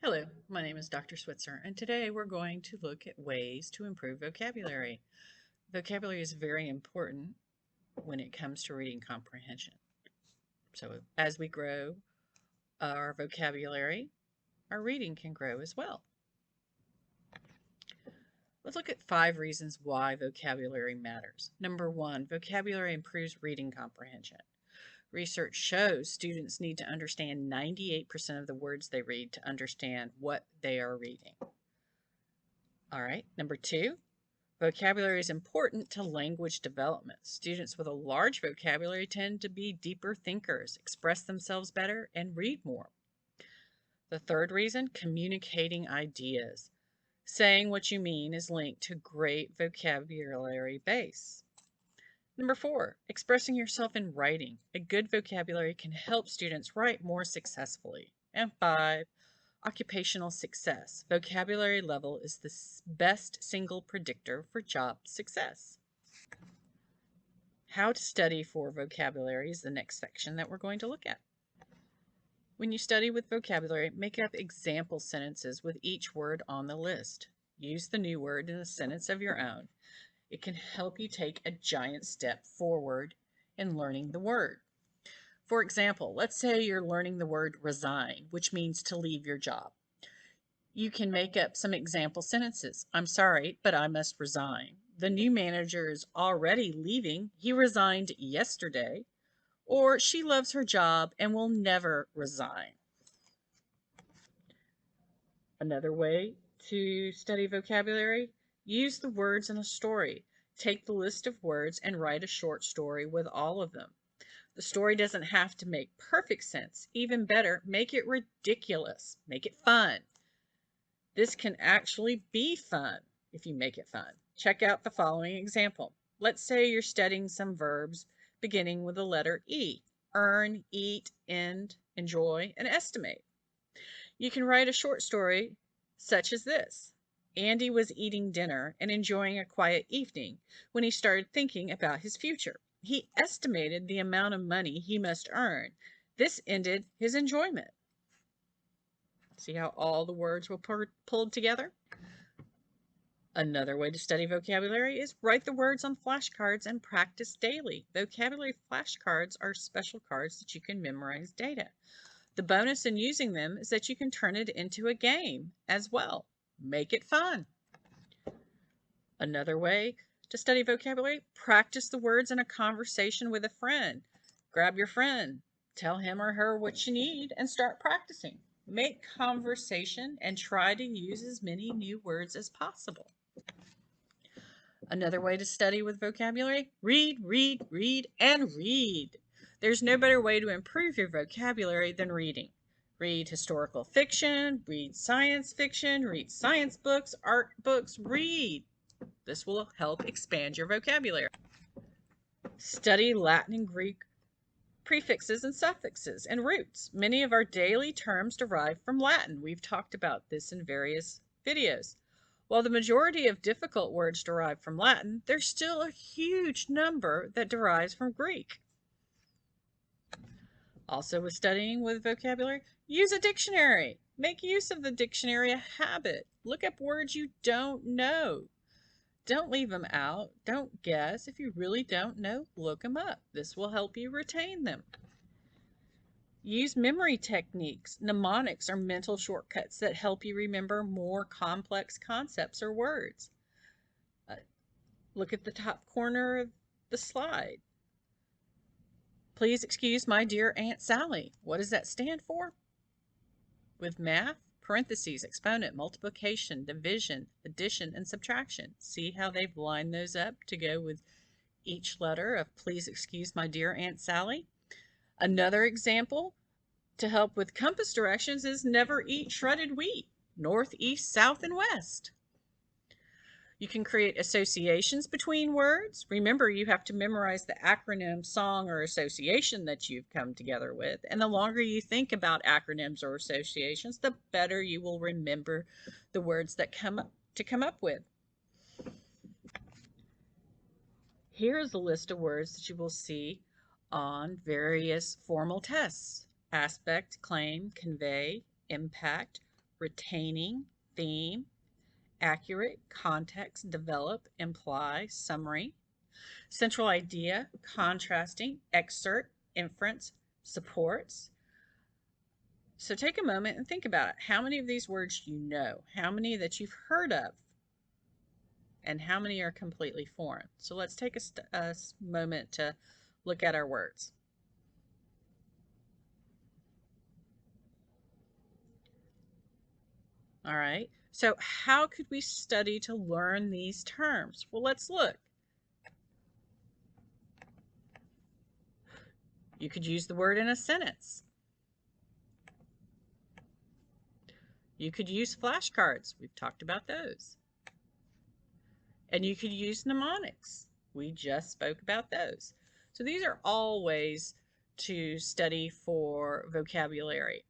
Hello, my name is Dr. Switzer, and today we're going to look at ways to improve vocabulary. Vocabulary is very important when it comes to reading comprehension. So, as we grow our vocabulary, our reading can grow as well. Let's look at 5 reasons why vocabulary matters. Number 1, vocabulary improves reading comprehension. Research shows students need to understand 98% of the words they read to understand what they are reading. All right, number 2, vocabulary is important to language development. Students with a large vocabulary tend to be deeper thinkers, express themselves better, and read more. The third reason, communicating ideas. Saying what you mean is linked to great vocabulary base. Number 4, expressing yourself in writing. A good vocabulary can help students write more successfully. And 5, occupational success. Vocabulary level is the best single predictor for job success. How to study for vocabulary is the next section that we're going to look at. When you study with vocabulary, make up example sentences with each word on the list. Use the new word in a sentence of your own. It can help you take a giant step forward in learning the word. For example, let's say you're learning the word resign, which means to leave your job. You can make up some example sentences. I'm sorry, but I must resign. The new manager is already leaving. He resigned yesterday. Or she loves her job and will never resign. Another way to study vocabulary, use the words in a story. Take the list of words and write a short story with all of them. The story doesn't have to make perfect sense. Even better, make it ridiculous. Make it fun. This can actually be fun if you make it fun. Check out the following example. Let's say you're studying some verbs beginning with the letter E. Earn, eat, end, enjoy, and estimate. You can write a short story such as this. Andy was eating dinner and enjoying a quiet evening when he started thinking about his future. He estimated the amount of money he must earn. This ended his enjoyment. See how all the words were pulled together? Another way to study vocabulary is write the words on flashcards and practice daily. Vocabulary flashcards are special cards that you can memorize data. The bonus in using them is that you can turn it into a game as well. Make it fun. Another way to study vocabulary, practice the words in a conversation with a friend. Grab your friend, tell him or her what you need, and start practicing. Make conversation and try to use as many new words as possible. Another way to study with vocabulary, read, read, read, and read. There's no better way to improve your vocabulary than reading. Read historical fiction, read science fiction, read science books, art books, read. This will help expand your vocabulary. Study Latin and Greek prefixes and suffixes and roots. Many of our daily terms derive from Latin. We've talked about this in various videos. While the majority of difficult words derive from Latin, there's still a huge number that derives from Greek. Also, with studying with vocabulary, use a dictionary. Make use of the dictionary a habit. Look up words you don't know. Don't leave them out. Don't guess. If you really don't know, look them up. This will help you retain them. Use memory techniques. Mnemonics are mental shortcuts that help you remember more complex concepts or words. Look at the top corner of the slide. Please excuse my dear Aunt Sally. What does that stand for? With math, parentheses, exponent, multiplication, division, addition, and subtraction. See how they've lined those up to go with each letter of please excuse my dear Aunt Sally? Another example to help with compass directions is never eat shredded wheat. North, east, south, and west. You can create associations between words. Remember, you have to memorize the acronym, song, or association that you've come together with. And the longer you think about acronyms or associations, the better you will remember the words that come up with. Here is a list of words that you will see on various formal tests: aspect, claim, convey, impact, retaining, theme, accurate, context, develop, imply, summary, central idea, contrasting, excerpt, inference, supports. So take a moment and think about it. How many of these words do you know? How many that you've heard of? And how many are completely foreign? So let's take a moment to look at our words. All right, so how could we study to learn these terms? Well, let's look. You could use the word in a sentence. You could use flashcards. We've talked about those. And you could use mnemonics. We just spoke about those. So these are all ways to study for vocabulary.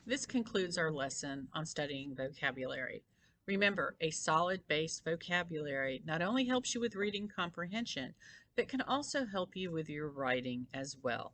This concludes our lesson on studying vocabulary. Remember, a solid base vocabulary not only helps you with reading comprehension, but can also help you with your writing as well.